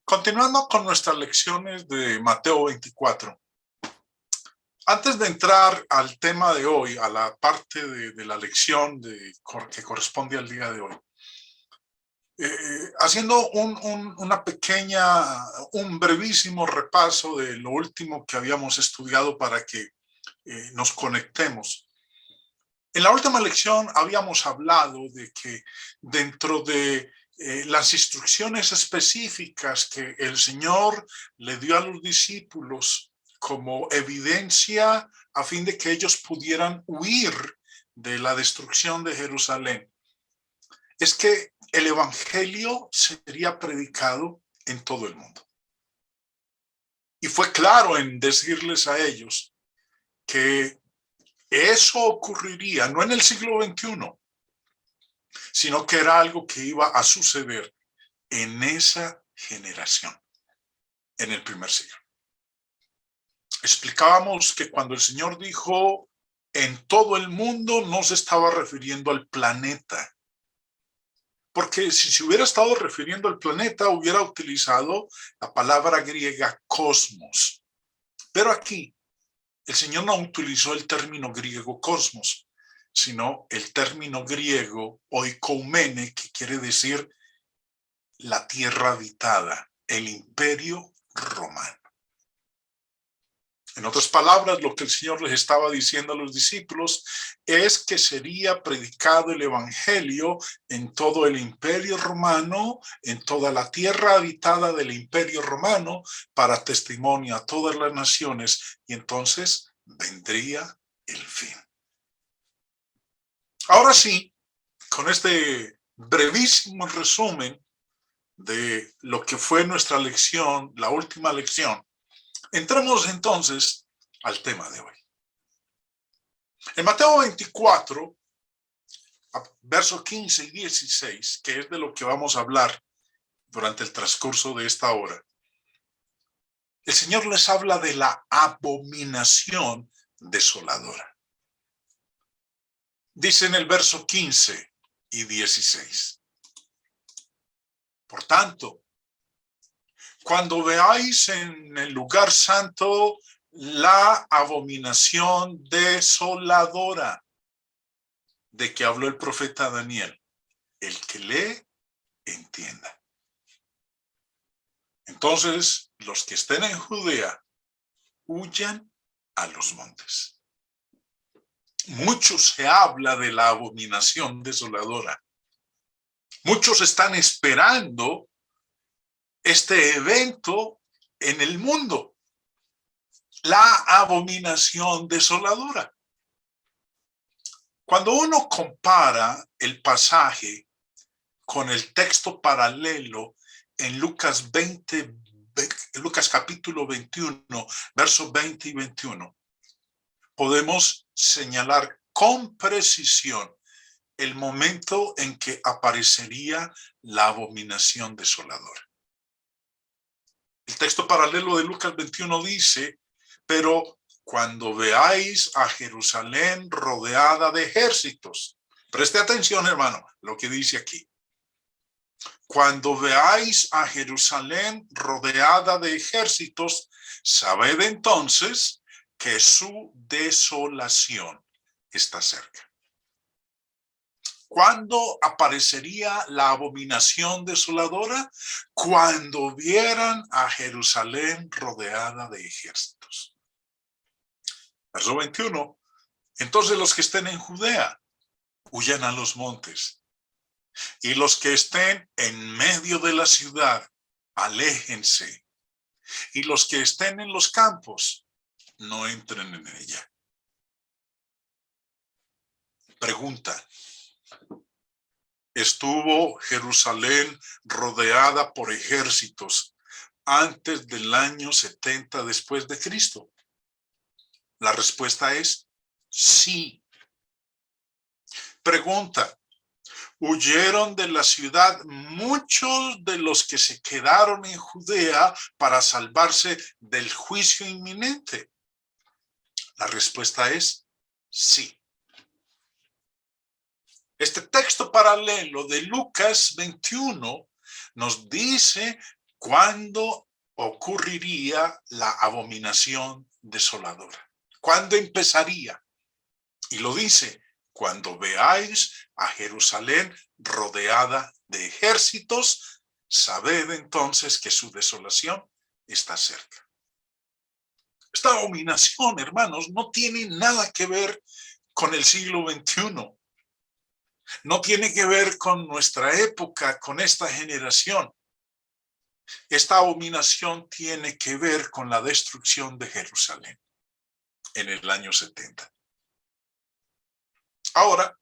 Continuando con nuestras lecciones de Mateo 24. Antes de entrar al tema de hoy, a la parte de la lección que corresponde al día de hoy, haciendo un brevísimo repaso de lo último que habíamos estudiado para que nos conectemos. En la última lección habíamos hablado de que dentro de las instrucciones específicas que el Señor le dio a los discípulos como evidencia a fin de que ellos pudieran huir de la destrucción de Jerusalén, es que el evangelio sería predicado en todo el mundo. Y fue claro en decirles a ellos que eso ocurriría no en el siglo XXI, sino que era algo que iba a suceder en esa generación, en el primer siglo. Explicábamos que cuando el Señor dijo en todo el mundo, no se estaba refiriendo al planeta, porque si se hubiera estado refiriendo al planeta, hubiera utilizado la palabra griega cosmos. Pero aquí, el Señor no utilizó el término griego cosmos, sino el término griego oikoumene, que quiere decir la tierra habitada, el imperio romano. En otras palabras, lo que el Señor les estaba diciendo a los discípulos es que sería predicado el evangelio en todo el imperio romano, en toda la tierra habitada del imperio romano, para testimonio a todas las naciones, y entonces vendría el fin. Ahora sí, con este brevísimo resumen de lo que fue nuestra lección, la última lección, entremos entonces al tema de hoy. En Mateo 24, versos 15 y 16, que es de lo que vamos a hablar durante el transcurso de esta hora, el Señor les habla de la abominación desoladora. Dice en el verso 15 y 16. Por tanto, cuando veáis en el lugar santo la abominación desoladora de que habló el profeta Daniel, el que lee, entienda. Entonces, los que estén en Judea, huyan a los montes. Mucho se habla de la abominación desoladora. Muchos están esperando este evento en el mundo. La abominación desoladora. Cuando uno compara el pasaje con el texto paralelo en Lucas capítulo 21, versos 20 y 21, podemos señalar con precisión el momento en que aparecería la abominación desoladora. El texto paralelo de Lucas 21 dice, pero cuando veáis a Jerusalén rodeada de ejércitos, preste atención, hermano, lo que dice aquí. Cuando veáis a Jerusalén rodeada de ejércitos, sabed entonces que su desolación está cerca. ¿Cuándo aparecería la abominación desoladora? Cuando vieran a Jerusalén rodeada de ejércitos. Verso 21. Entonces los que estén en Judea, huyan a los montes. Y los que estén en medio de la ciudad, aléjense. Y los que estén en los campos, no entren en ella. Pregunta. ¿Estuvo Jerusalén rodeada por ejércitos antes del año 70 después de Cristo? La respuesta es sí. Pregunta. ¿Huyeron de la ciudad muchos de los que se quedaron en Judea para salvarse del juicio inminente? La respuesta es sí. Este texto paralelo de Lucas 21 nos dice ¿Cuándo ocurriría la abominación desoladora? ¿Cuándo empezaría? Y lo dice: cuando veáis a Jerusalén rodeada de ejércitos, sabed entonces que su desolación está cerca. Esta abominación, hermanos, no tiene nada que ver con el siglo XXI. No tiene que ver con nuestra época, con esta generación. Esta abominación tiene que ver con la destrucción de Jerusalén en el año 70. Ahora,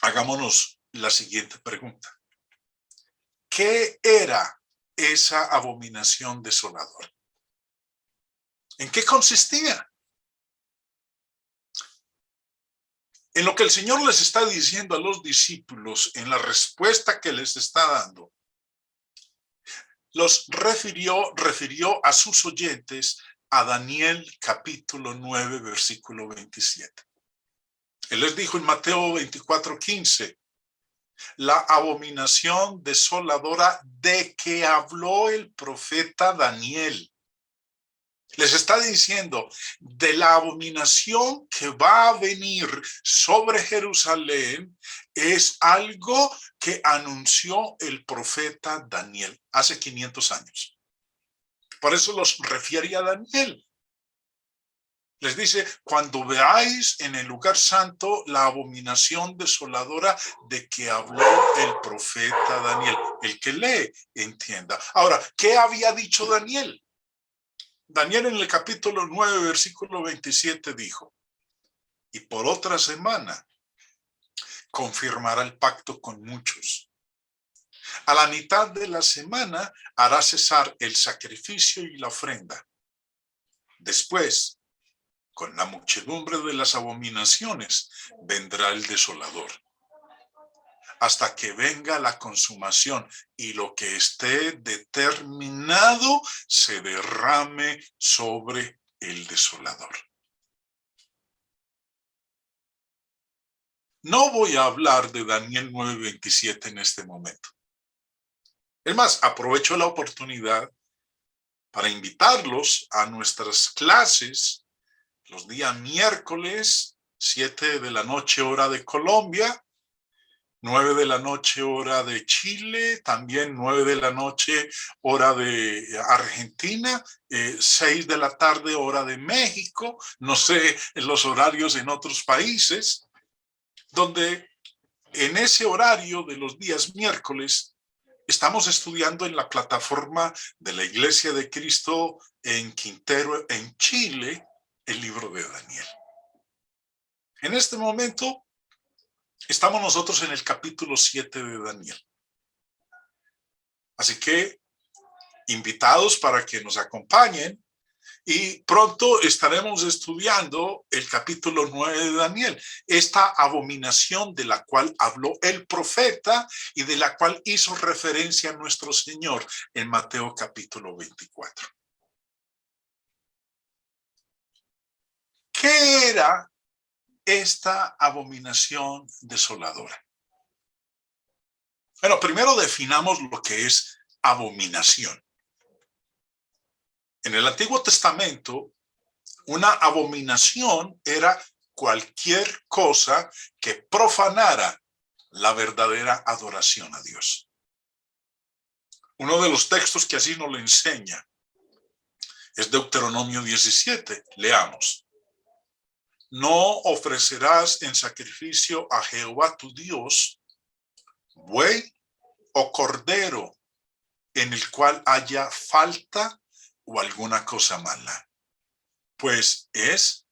hagámonos la siguiente pregunta. ¿Qué era esa abominación desoladora? ¿En qué consistía? En lo que el Señor les está diciendo a los discípulos, en la respuesta que les está dando, los refirió a sus oyentes a Daniel capítulo 9, versículo 27. Él les dijo en Mateo 24:15, la abominación desoladora de que habló el profeta Daniel. Les está diciendo de la abominación que va a venir sobre Jerusalén, es algo que anunció el profeta Daniel hace 500 años. Por eso los refiere a Daniel. Les dice, cuando veáis en el lugar santo la abominación desoladora de que habló el profeta Daniel. El que lee, entienda. Ahora, ¿qué había dicho Daniel? Daniel en el capítulo 9, versículo 27 dijo, y por otra semana confirmará el pacto con muchos. A la mitad de la semana hará cesar el sacrificio y la ofrenda. Después, con la muchedumbre de las abominaciones, vendrá el desolador, hasta que venga la consumación y lo que esté determinado se derrame sobre el desolador. No voy a hablar de Daniel 9:27 en este momento. Es más, aprovecho la oportunidad para invitarlos a nuestras clases los días miércoles, 7 de la noche hora de Colombia, 9 de la noche hora de Chile, también 9 de la noche hora de Argentina, 6 de la tarde hora de México, no sé los horarios en otros países, donde en ese horario de los días miércoles estamos estudiando en la plataforma de la Iglesia de Cristo en Quintero, en Chile, el libro de Daniel. En este momento estamos nosotros en el capítulo 7 de Daniel. Así que invitados para que nos acompañen y pronto estaremos estudiando el capítulo 9 de Daniel, esta abominación de la cual habló el profeta y de la cual hizo referencia nuestro Señor en Mateo capítulo 24. ¿Qué era esta abominación desoladora? Bueno, primero definamos lo que es abominación. En el Antiguo Testamento, una abominación era cualquier cosa que profanara la verdadera adoración a Dios. Uno de los textos que así nos lo enseña es Deuteronomio 17. Leamos. No ofrecerás en sacrificio a Jehová tu Dios buey o cordero en el cual haya falta o alguna cosa mala, pues es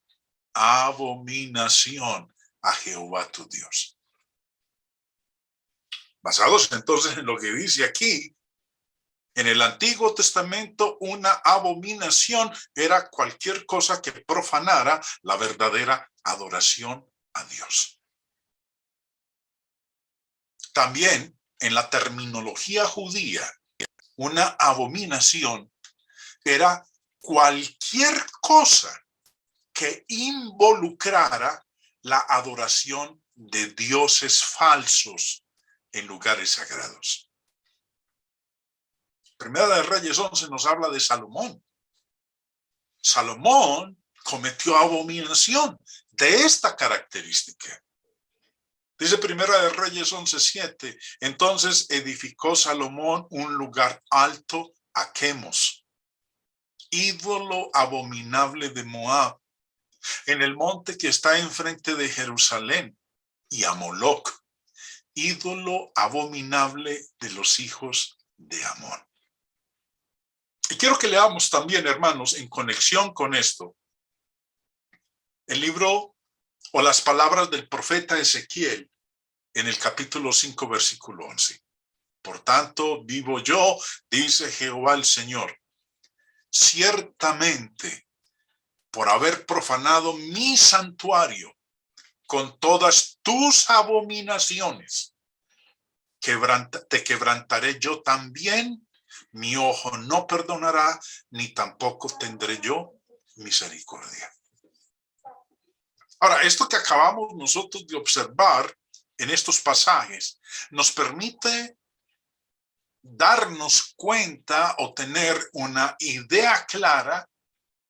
abominación a Jehová tu Dios. Basados entonces en lo que dice aquí, en el Antiguo Testamento una abominación era cualquier cosa que profanara la verdadera adoración a Dios. También en la terminología judía, una abominación era cualquier cosa que involucrara la adoración de dioses falsos en lugares sagrados. Primera de Reyes 11 nos habla de Salomón. Salomón cometió abominación de esta característica. Dice Primera de Reyes 11:7, entonces edificó Salomón un lugar alto a Quemos, ídolo abominable de Moab, en el monte que está enfrente de Jerusalén, y a Moloc, ídolo abominable de los hijos de Amón. Y quiero que leamos también, hermanos, en conexión con esto, el libro o las palabras del profeta Ezequiel en el capítulo 5, versículo 11. Por tanto, vivo yo, dice Jehová el Señor, ciertamente por haber profanado mi santuario con todas tus abominaciones, te quebrantaré yo también, mi ojo no perdonará, ni tampoco tendré yo misericordia. Ahora, esto que acabamos nosotros de observar en estos pasajes nos permite darnos cuenta o tener una idea clara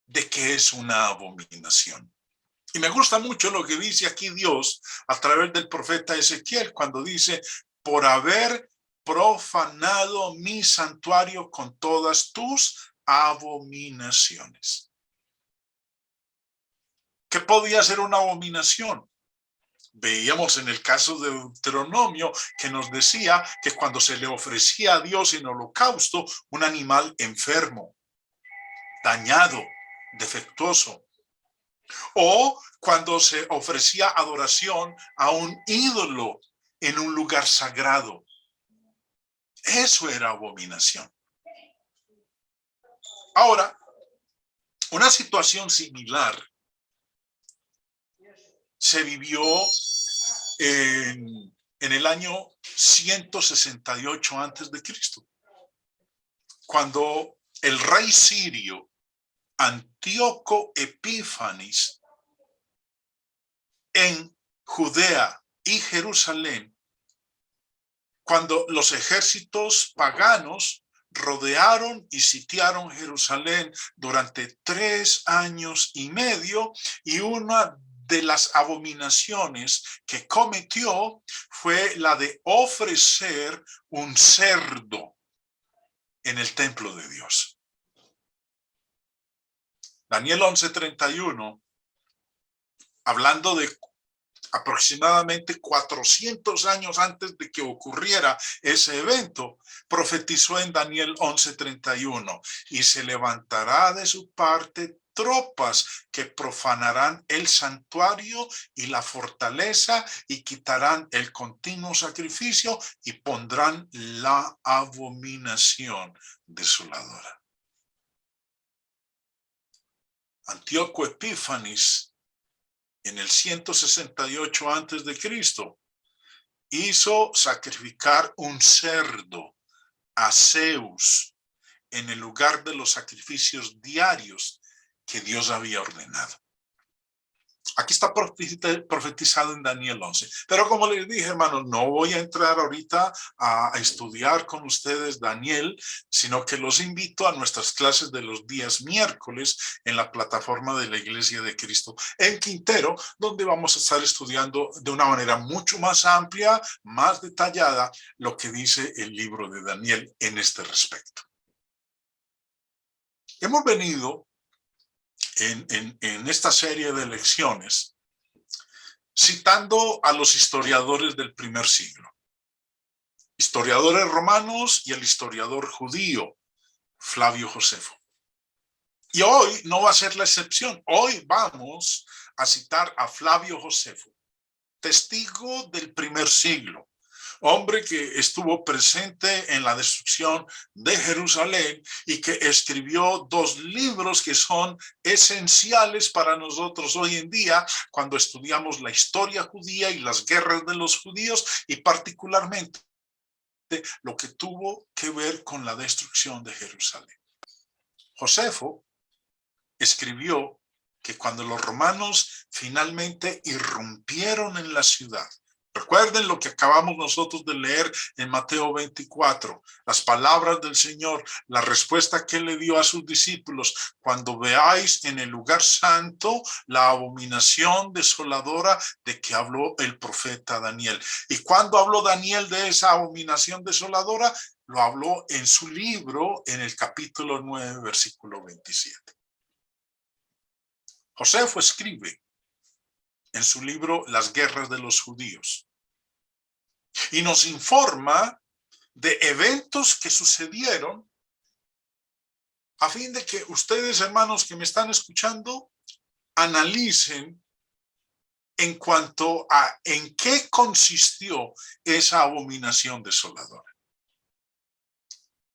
de qué es una abominación. Y me gusta mucho lo que dice aquí Dios a través del profeta Ezequiel cuando dice, por haber profanado mi santuario con todas tus abominaciones. ¿Qué podía ser una abominación? Veíamos en el caso de Deuteronomio que nos decía que cuando se le ofrecía a Dios en holocausto un animal enfermo, dañado, defectuoso, o cuando se ofrecía adoración a un ídolo en un lugar sagrado. Eso era abominación. Ahora, una situación similar se vivió en el año 168 antes de Cristo, cuando el rey sirio Antíoco Epífanes en Judea y Jerusalén, cuando los ejércitos paganos rodearon y sitiaron Jerusalén durante 3 años y medio, y una de las abominaciones que cometió fue la de ofrecer un cerdo en el templo de Dios. Daniel 11:31, hablando de aproximadamente 400 años antes de que ocurriera ese evento, profetizó en Daniel 11:31, y se levantará de su parte tropas que profanarán el santuario y la fortaleza y quitarán el continuo sacrificio y pondrán la abominación desoladora. Antíoco Epífanes en el 168 antes de Cristo hizo sacrificar un cerdo a Zeus en el lugar de los sacrificios diarios que Dios había ordenado. Aquí está profetizado en Daniel 11. Pero como les dije, hermanos, no voy a entrar ahorita a estudiar con ustedes Daniel, sino que los invito a nuestras clases de los días miércoles en la plataforma de la Iglesia de Cristo en Quintero, donde vamos a estar estudiando de una manera mucho más amplia, más detallada, lo que dice el libro de Daniel en este respecto. Hemos venido en esta serie de lecciones citando a los historiadores del primer siglo, historiadores romanos y el historiador judío Flavio Josefo. Y hoy no va a ser la excepción. Hoy vamos a citar a Flavio Josefo, testigo del primer siglo, hombre que estuvo presente en la destrucción de Jerusalén y que escribió 2 libros que son esenciales para nosotros hoy en día cuando estudiamos la historia judía y las guerras de los judíos, y particularmente lo que tuvo que ver con la destrucción de Jerusalén. Josefo escribió que cuando los romanos finalmente irrumpieron en la ciudad Recuerden lo que acabamos nosotros de leer en Mateo 24, las palabras del Señor, la respuesta que Él le dio a sus discípulos. Cuando veáis en el lugar santo la abominación desoladora de que habló el profeta Daniel. ¿Y cuando habló Daniel de esa abominación desoladora? Lo habló en su libro, en el capítulo 9, versículo 27. Josefo escribe en su libro Las guerras de los judíos y nos informa de eventos que sucedieron a fin de que ustedes, hermanos que me están escuchando, analicen en cuanto a en qué consistió esa abominación desoladora.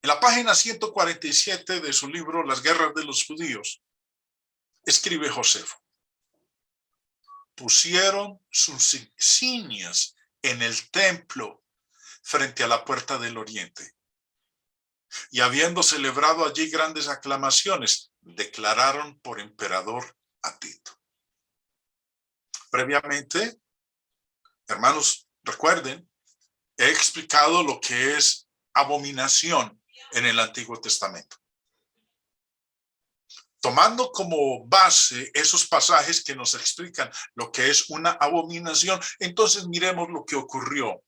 En la página 147 de su libro Las guerras de los judíos, escribe Josefo: pusieron sus insignias en el templo frente a la puerta del oriente, y habiendo celebrado allí grandes aclamaciones, declararon por emperador a Tito. Previamente, hermanos, recuerden, he explicado lo que es abominación en el Antiguo Testamento, tomando como base esos pasajes que nos explican lo que es una abominación. Entonces miremos lo que ocurrió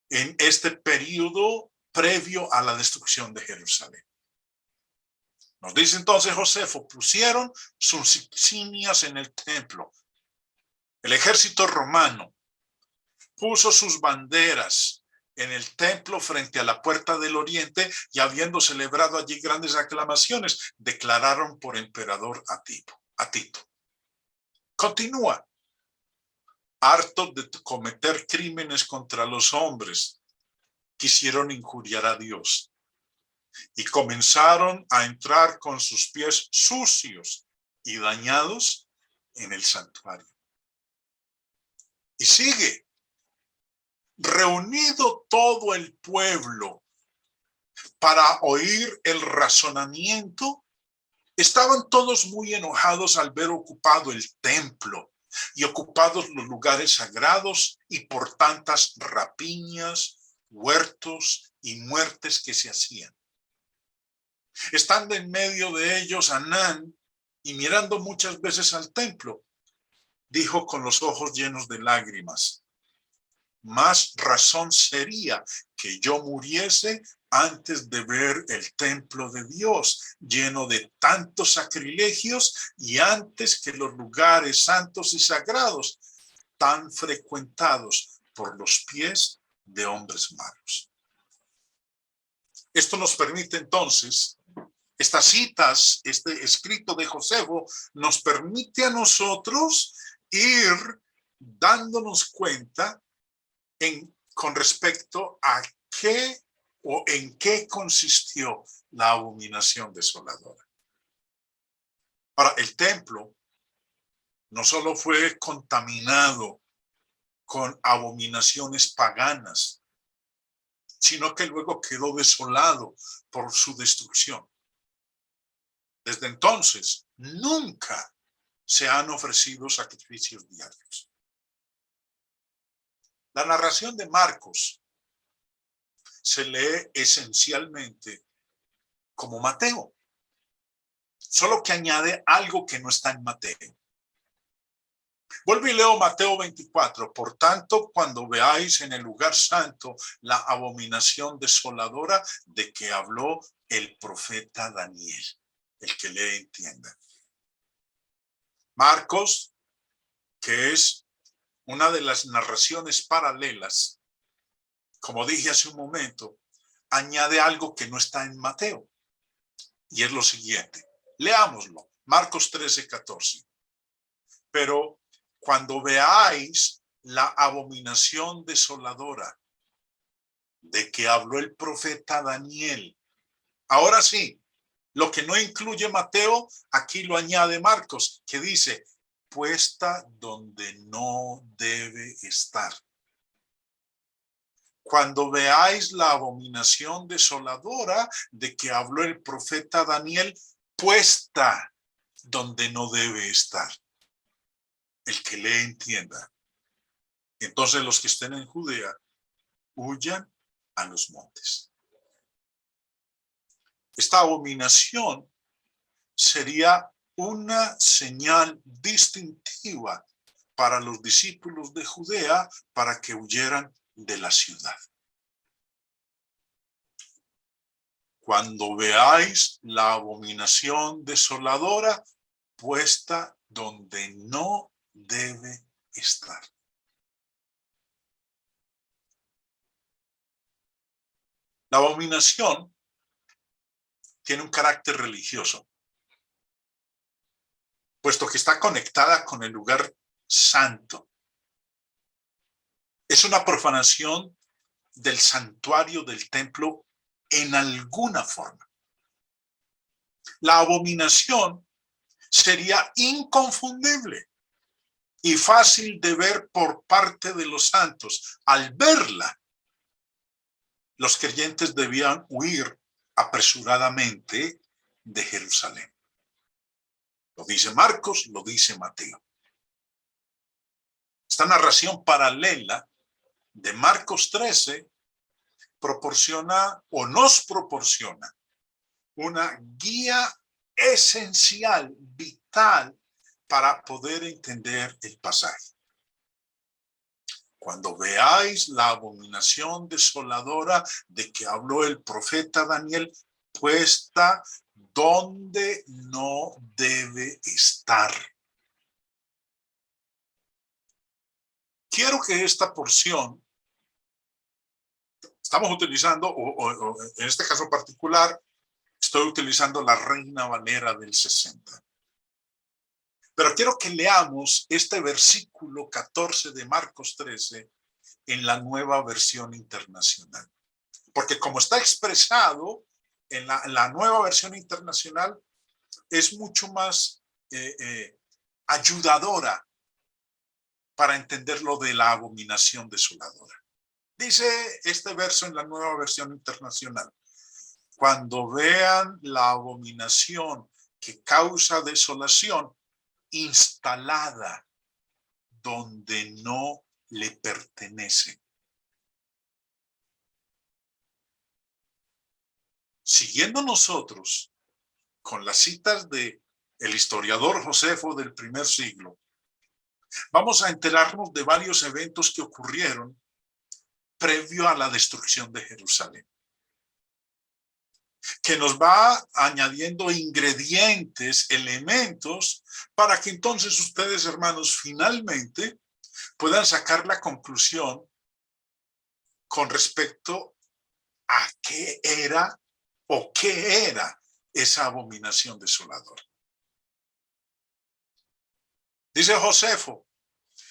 en este periodo previo a la destrucción de Jerusalén. Nos dice entonces Josefo: pusieron sus insignias en el templo. El ejército romano puso sus banderas en el templo frente a la puerta del oriente, y habiendo celebrado allí grandes aclamaciones, declararon por emperador a Tito. Continúa: hartos de cometer crímenes contra los hombres, quisieron injuriar a Dios y comenzaron a entrar con sus pies sucios y dañados en el santuario. Y sigue: reunido todo el pueblo para oír el razonamiento, estaban todos muy enojados al ver ocupado el templo y ocupados los lugares sagrados, y por tantas rapiñas, huertos y muertes que se hacían. Estando en medio de ellos Anán, y mirando muchas veces al templo, dijo con los ojos llenos de lágrimas: más razón sería que yo muriese antes de ver el templo de Dios lleno de tantos sacrilegios, y antes que los lugares santos y sagrados tan frecuentados por los pies de hombres malos. Esto nos permite entonces, estas citas, este escrito de Josefo, nos permite a nosotros ir dándonos cuenta con respecto a qué o en qué consistió la abominación desoladora. Ahora, el templo no solo fue contaminado con abominaciones paganas, sino que luego quedó desolado por su destrucción. Desde entonces, nunca se han ofrecido sacrificios diarios. La narración de Marcos se lee esencialmente como Mateo, solo que añade algo que no está en Mateo. Vuelvo y leo Mateo 24. Por tanto, cuando veáis en el lugar santo la abominación desoladora de que habló el profeta Daniel, el que le entienda. Marcos, que es una de las narraciones paralelas, como dije hace un momento, añade algo que no está en Mateo, y es lo siguiente. Leámoslo, Marcos 13:14. Pero cuando veáis la abominación desoladora de que habló el profeta Daniel. Ahora sí, lo que no incluye Mateo, aquí lo añade Marcos, que dice: puesta donde no debe estar. Cuando veáis la abominación desoladora de que habló el profeta Daniel, puesta donde no debe estar. El que le entienda. Entonces los que estén en Judea huyan a los montes. Esta abominación sería una señal distintiva para los discípulos de Judea para que huyeran de la ciudad. Cuando veáis la abominación desoladora puesta donde no debe estar. La abominación tiene un carácter religioso, puesto que está conectada con el lugar santo. Es una profanación del santuario del templo en alguna forma. La abominación sería inconfundible y fácil de ver por parte de los santos. Al verla, los creyentes debían huir apresuradamente de Jerusalén. Lo dice Marcos, lo dice Mateo. Esta narración paralela de Marcos 13 proporciona o nos proporciona una guía esencial, vital, para poder entender el pasaje. Cuando veáis la abominación desoladora de que habló el profeta Daniel, puesta donde no debe estar. Quiero que esta porción, estamos utilizando, o en este caso particular, estoy utilizando la Reina Valera del 60. Pero quiero que leamos este versículo 14 de Marcos 13 en la Nueva Versión Internacional. Porque como está expresado en la Nueva Versión Internacional, es mucho más ayudadora para entender lo de la abominación desoladora. Dice este verso en la Nueva Versión Internacional: cuando vean la abominación que causa desolación instalada donde no le pertenece. Siguiendo nosotros con las citas de el historiador Josefo del primer siglo, vamos a enterarnos de varios eventos que ocurrieron previo a la destrucción de Jerusalén, que nos va añadiendo ingredientes, elementos, para que entonces ustedes, hermanos, finalmente puedan sacar la conclusión con respecto a qué era o qué era esa abominación desoladora. Dice Josefo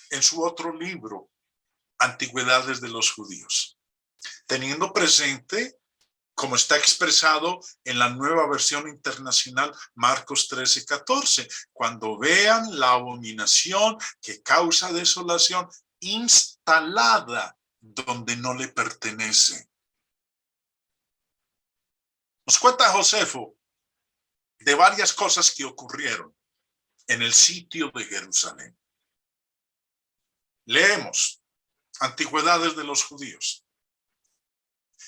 en su otro libro, Antigüedades de los Judíos, teniendo presente, como está expresado en la Nueva Versión Internacional, Marcos 13:14, cuando vean la abominación que causa desolación instalada donde no le pertenece. Nos cuenta Josefo de varias cosas que ocurrieron en el sitio de Jerusalén. Leemos Antigüedades de los Judíos.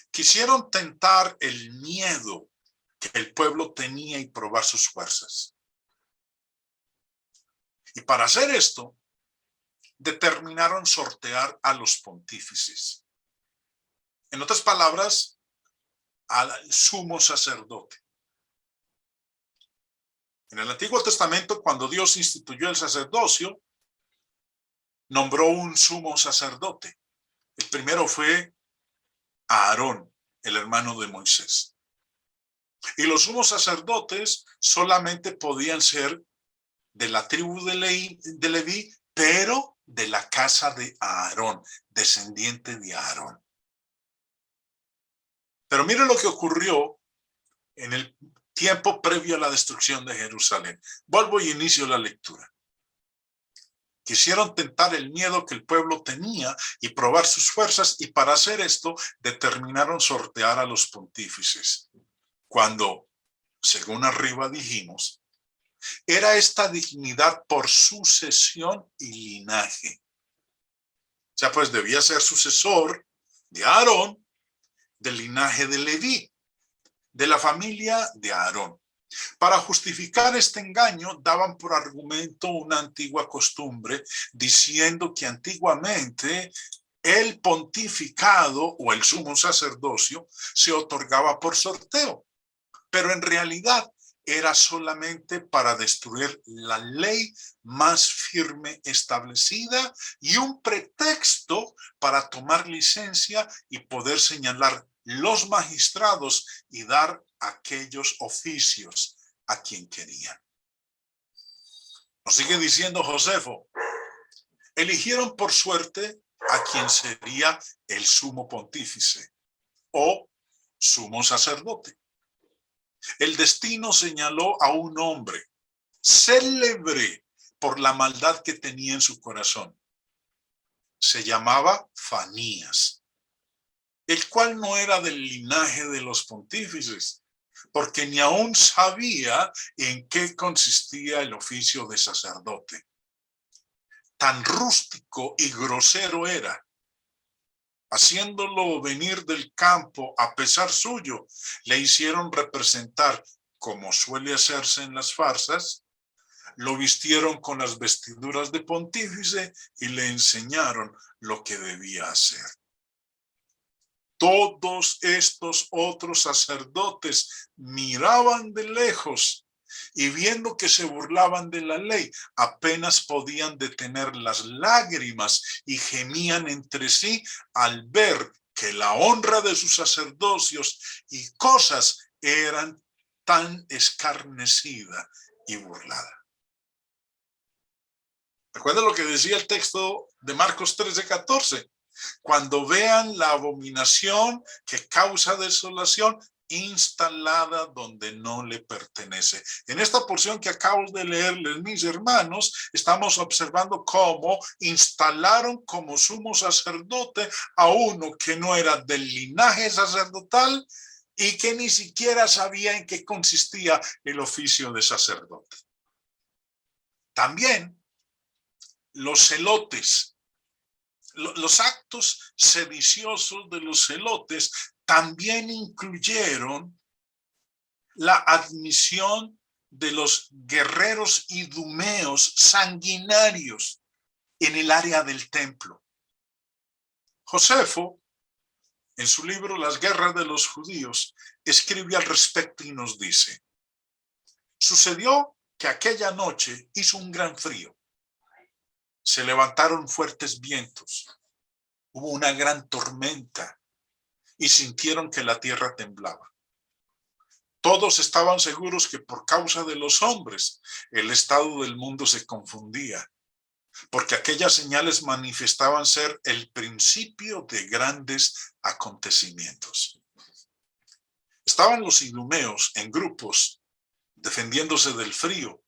Quisieron tentar el miedo que el pueblo tenía y probar sus fuerzas. Y para hacer esto, determinaron sortear a los pontífices. En otras palabras, al sumo sacerdote. En el Antiguo Testamento, cuando Dios instituyó el sacerdocio, nombró un sumo sacerdote. El primero fue Aarón, el hermano de Moisés. Y los sumos sacerdotes solamente podían ser de la tribu de Leví, pero de la casa de Aarón, descendiente de Aarón. Pero mire lo que ocurrió en el tiempo previo a la destrucción de Jerusalén. Vuelvo y inicio la lectura. Quisieron tentar el miedo que el pueblo tenía y probar sus fuerzas, y para hacer esto determinaron sortear a los pontífices. Cuando, según arriba dijimos, era esta dignidad por sucesión y linaje. sea, pues debía ser sucesor de Aarón, del linaje de Leví, de la familia de Aarón. Para justificar este engaño, daban por argumento una antigua costumbre, diciendo que antiguamente el pontificado o el sumo sacerdocio se otorgaba por sorteo, pero en realidad era solamente para destruir la ley más firme establecida y un pretexto para tomar licencia y poder señalar los magistrados y dar aquellos oficios a quien querían. Nos sigue diciendo Josefo, eligieron por suerte a quien sería el sumo pontífice o sumo sacerdote. El destino señaló a un hombre célebre por la maldad que tenía en su corazón. Se llamaba Fanías, el cual no era del linaje de los pontífices, porque ni aún sabía en qué consistía el oficio de sacerdote. Tan rústico y grosero era, haciéndolo venir del campo a pesar suyo, le hicieron representar, como suele hacerse en las farsas, lo vistieron con las vestiduras de pontífice y le enseñaron lo que debía hacer. Todos estos otros sacerdotes miraban de lejos y viendo que se burlaban de la ley, apenas podían detener las lágrimas y gemían entre sí al ver que la honra de sus sacerdocios y cosas eran tan escarnecida y burlada. Recuerda lo que decía el texto de Marcos 13:14. Cuando vean la abominación que causa desolación instalada donde no le pertenece. En esta porción que acabo de leerles, mis hermanos, estamos observando cómo instalaron como sumo sacerdote a uno que no era del linaje sacerdotal y que ni siquiera sabía en qué consistía el oficio de sacerdote. También los celotes, los actos sediciosos de los celotes también incluyeron la admisión de los guerreros idumeos sanguinarios en el área del templo. Josefo, en su libro Las guerras de los judíos, escribe al respecto y nos dice: sucedió que aquella noche hizo un gran frío. Se levantaron fuertes vientos, hubo una gran tormenta y sintieron que la tierra temblaba. Todos estaban seguros que por causa de los hombres el estado del mundo se confundía, porque aquellas señales manifestaban ser el principio de grandes acontecimientos. Estaban los idumeos en grupos defendiéndose del frío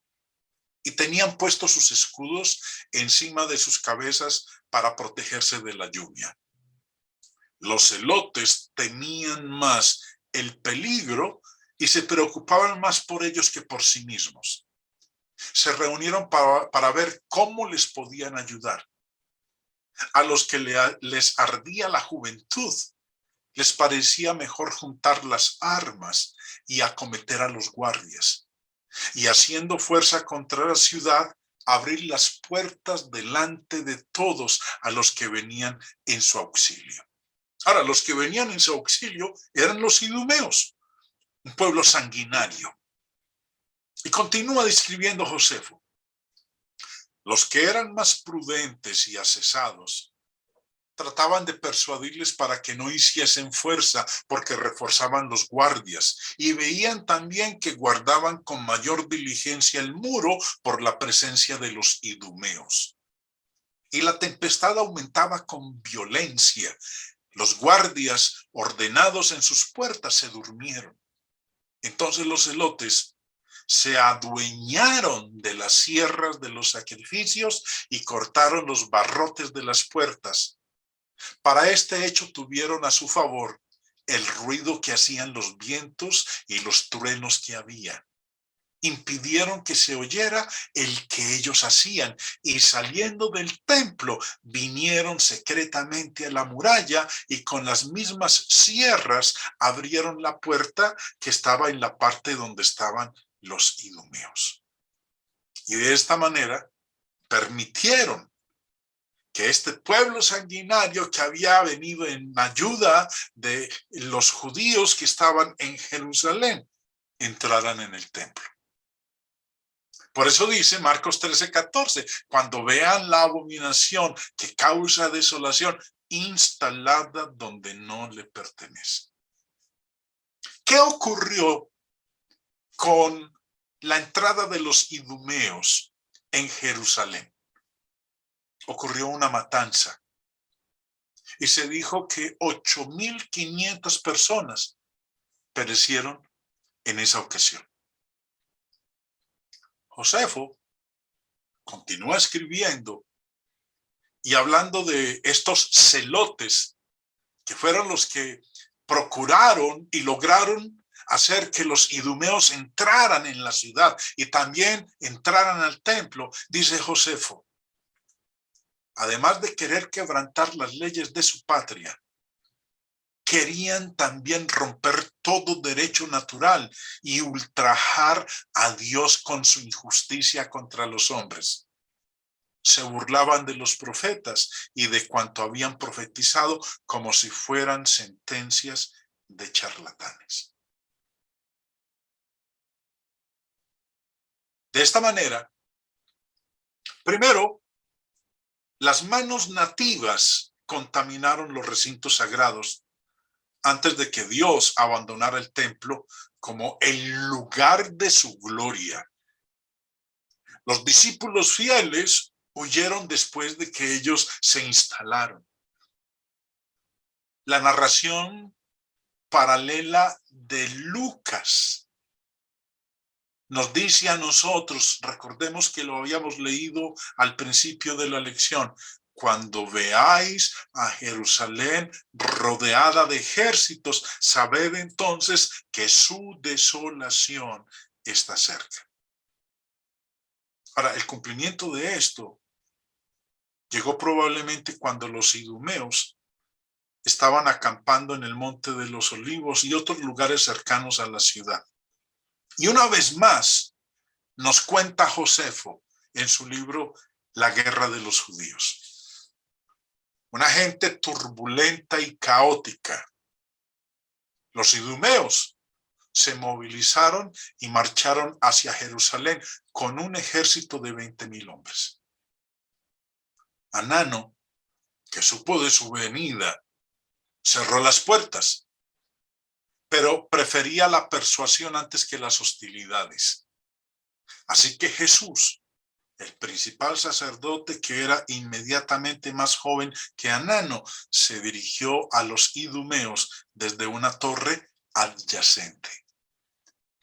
y tenían puestos sus escudos encima de sus cabezas para protegerse de la lluvia. Los celotes temían más el peligro y se preocupaban más por ellos que por sí mismos. Se reunieron para ver cómo les podían ayudar. A los que les ardía la juventud, les parecía mejor juntar las armas y acometer a los guardias. Y haciendo fuerza contra la ciudad, abrir las puertas delante de todos a los que venían en su auxilio. Ahora, los que venían en su auxilio eran los idumeos, un pueblo sanguinario. Y continúa describiendo Josefo. Los que eran más prudentes y asesados trataban de persuadirles para que no hiciesen fuerza porque reforzaban los guardias y veían también que guardaban con mayor diligencia el muro por la presencia de los idumeos. Y la tempestad aumentaba con violencia. Los guardias ordenados en sus puertas se durmieron. Entonces los celotes se adueñaron de las sierras de los sacrificios y cortaron los barrotes de las puertas. Para este hecho tuvieron a su favor el ruido que hacían los vientos y los truenos que había. impidieron que se oyera el que ellos hacían, y saliendo del templo vinieron secretamente a la muralla y con las mismas sierras abrieron la puerta que estaba en la parte donde estaban los idumeos. Y de esta manera permitieron que este pueblo sanguinario que había venido en ayuda de los judíos que estaban en Jerusalén entraran en el templo. Por eso dice Marcos 13:14, cuando vean la abominación que causa desolación instalada donde no le pertenece. ¿Qué ocurrió con la entrada de los idumeos en Jerusalén? Ocurrió una matanza y se dijo que 8,500 personas perecieron en esa ocasión. Josefo continúa escribiendo y hablando de estos celotes que fueron los que procuraron y lograron hacer que los idumeos entraran en la ciudad y también entraran al templo. Dice Josefo, además de querer quebrantar las leyes de su patria, querían también romper todo derecho natural y ultrajar a Dios con su injusticia contra los hombres. Se burlaban de los profetas y de cuanto habían profetizado como si fueran sentencias de charlatanes. De esta manera, primero, las manos nativas contaminaron los recintos sagrados antes de que Dios abandonara el templo como el lugar de su gloria. Los discípulos fieles huyeron después de que ellos se instalaron. La narración paralela de Lucas nos dice a nosotros, recordemos que lo habíamos leído al principio de la lección, cuando veáis a Jerusalén rodeada de ejércitos, sabed entonces que su desolación está cerca. Ahora, el cumplimiento de esto llegó probablemente cuando los idumeos estaban acampando en el Monte de los Olivos y otros lugares cercanos a la ciudad. Y una vez más nos cuenta Josefo en su libro La Guerra de los Judíos. Una gente turbulenta y caótica. Los idumeos se movilizaron y marcharon hacia Jerusalén con un ejército de 20,000 hombres. Anano, que supo de su venida, cerró las puertas, pero prefería la persuasión antes que las hostilidades. Así que Jesús, el principal sacerdote, que era inmediatamente más joven que Anano, se dirigió a los idumeos desde una torre adyacente.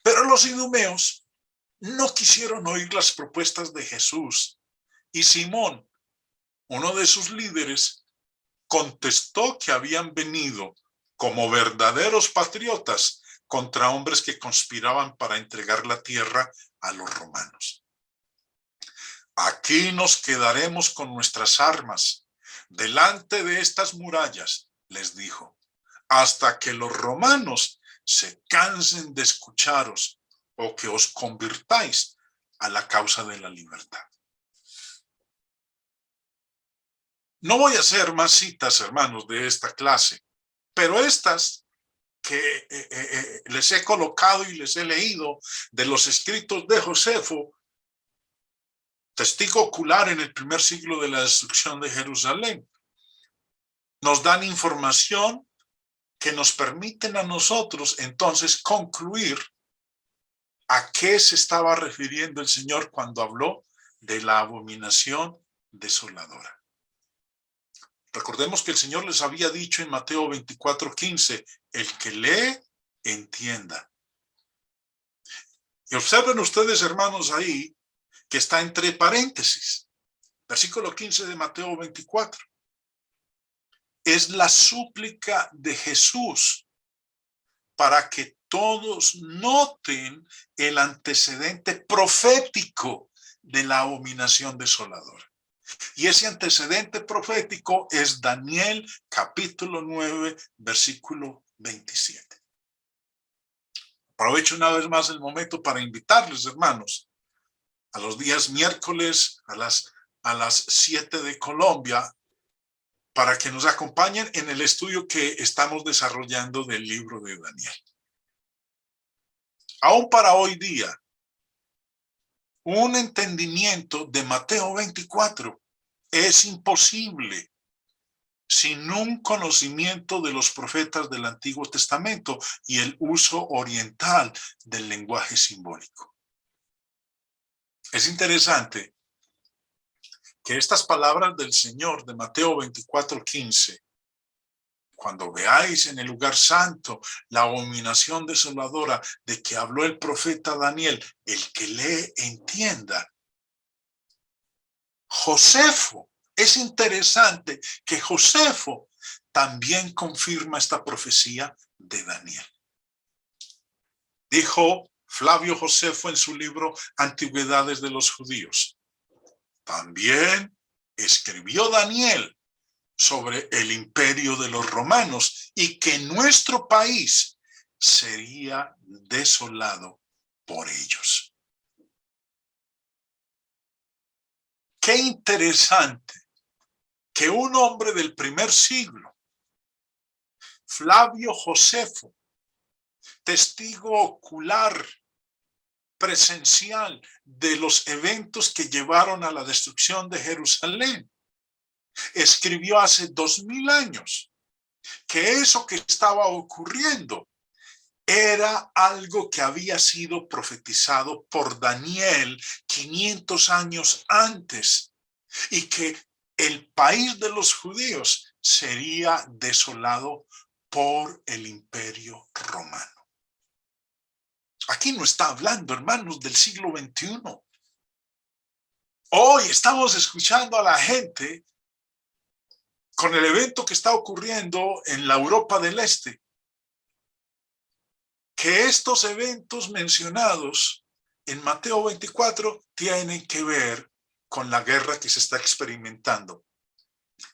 Pero los idumeos no quisieron oír las propuestas de Jesús, y Simón, uno de sus líderes, contestó que habían venido como verdaderos patriotas contra hombres que conspiraban para entregar la tierra a los romanos. Aquí nos quedaremos con nuestras armas delante de estas murallas, les dijo, hasta que los romanos se cansen de escucharos o que os convirtáis a la causa de la libertad. No voy a hacer más citas, hermanos, de esta clase, pero estas que les he colocado y les he leído de los escritos de Josefo, testigo ocular en el primer siglo de la destrucción de Jerusalén, nos dan información que nos permiten a nosotros entonces concluir a qué se estaba refiriendo el Señor cuando habló de la abominación desoladora. Recordemos que el Señor les había dicho en Mateo 24:15, el que lee, entienda. Y observen ustedes, hermanos, ahí que está entre paréntesis. Versículo 15 de Mateo 24. Es la súplica de Jesús para que todos noten el antecedente profético de la abominación desoladora. Y ese antecedente profético es Daniel capítulo 9, versículo 27. Aprovecho una vez más el momento para invitarles, hermanos, a los días miércoles a las 7 de Colombia, para que nos acompañen en el estudio que estamos desarrollando del libro de Daniel. Aún para hoy día, un entendimiento de Mateo 24 es imposible sin un conocimiento de los profetas del Antiguo Testamento y el uso oriental del lenguaje simbólico. Es interesante que estas palabras del Señor de Mateo 24:15, cuando veáis en el lugar santo la abominación desoladora de que habló el profeta Daniel, el que lee entienda. Josefo, es interesante que Josefo también confirma esta profecía de Daniel. Dijo Flavio Josefo en su libro Antigüedades de los Judíos. También escribió Daniel sobre el imperio de los romanos y que nuestro país sería desolado por ellos. Qué interesante que un hombre del primer siglo, Flavio Josefo, testigo ocular, presencial de los eventos que llevaron a la destrucción de Jerusalén, escribió hace 2000 años que eso que estaba ocurriendo era algo que había sido profetizado por Daniel 500 años antes y que el país de los judíos sería desolado por el imperio romano. Aquí no está hablando, hermanos, del siglo XXI. Hoy estamos escuchando a la gente con el evento que está ocurriendo en la Europa del Este, que estos eventos mencionados en Mateo 24 tienen que ver con la guerra que se está experimentando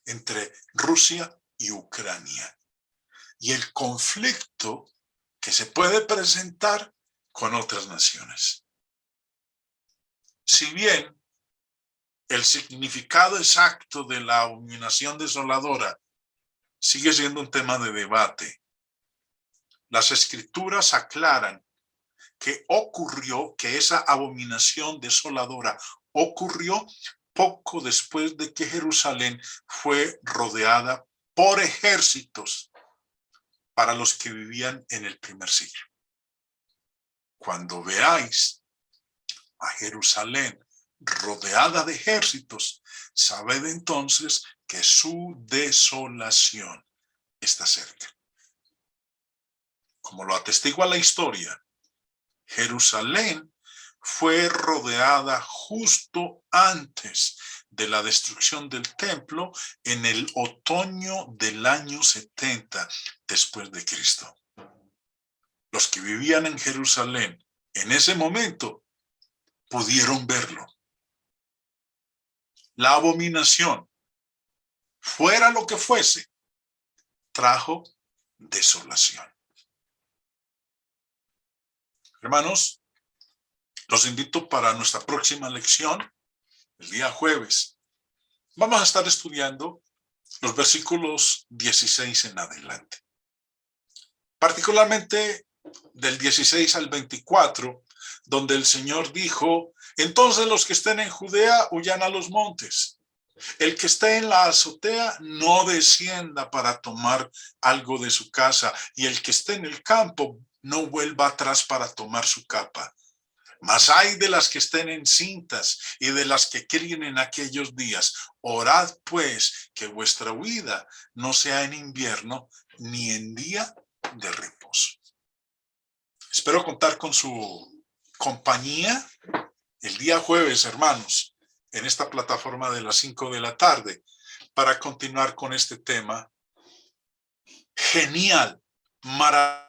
entre Rusia y Ucrania y el conflicto que se puede presentar con otras naciones. Si bien el significado exacto de la abominación desoladora sigue siendo un tema de debate, las escrituras aclaran que esa abominación desoladora ocurrió poco después de que Jerusalén fue rodeada por ejércitos para los que vivían en el primer siglo. Cuando veáis a Jerusalén rodeada de ejércitos, sabed entonces que su desolación está cerca. Como lo atestigua la historia, Jerusalén fue rodeada justo antes de la destrucción del templo en el otoño del año 70 después de Cristo. Los que vivían en Jerusalén en ese momento pudieron verlo. La abominación, fuera lo que fuese, trajo desolación. Hermanos, los invito para nuestra próxima lección, el día jueves. Vamos a estar estudiando los versículos 16 en adelante. Particularmente del 16 al 24, donde el Señor dijo: entonces los que estén en Judea huyan a los montes. El que esté en la azotea no descienda para tomar algo de su casa, y el que esté en el campo no vuelva atrás para tomar su capa. Mas hay de las que estén encintas y de las que críen en aquellos días. Orad pues que vuestra huida no sea en invierno ni en día de reposo. Espero contar con su compañía el día jueves, hermanos, en esta plataforma de las 5 de la tarde, para continuar con este tema genial, maravilloso,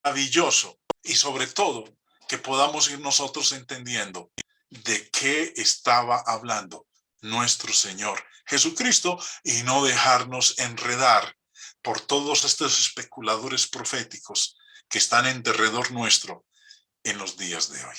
maravilloso y sobre todo que podamos ir nosotros entendiendo de qué estaba hablando nuestro Señor Jesucristo y no dejarnos enredar por todos estos especuladores proféticos que están en derredor nuestro en los días de hoy.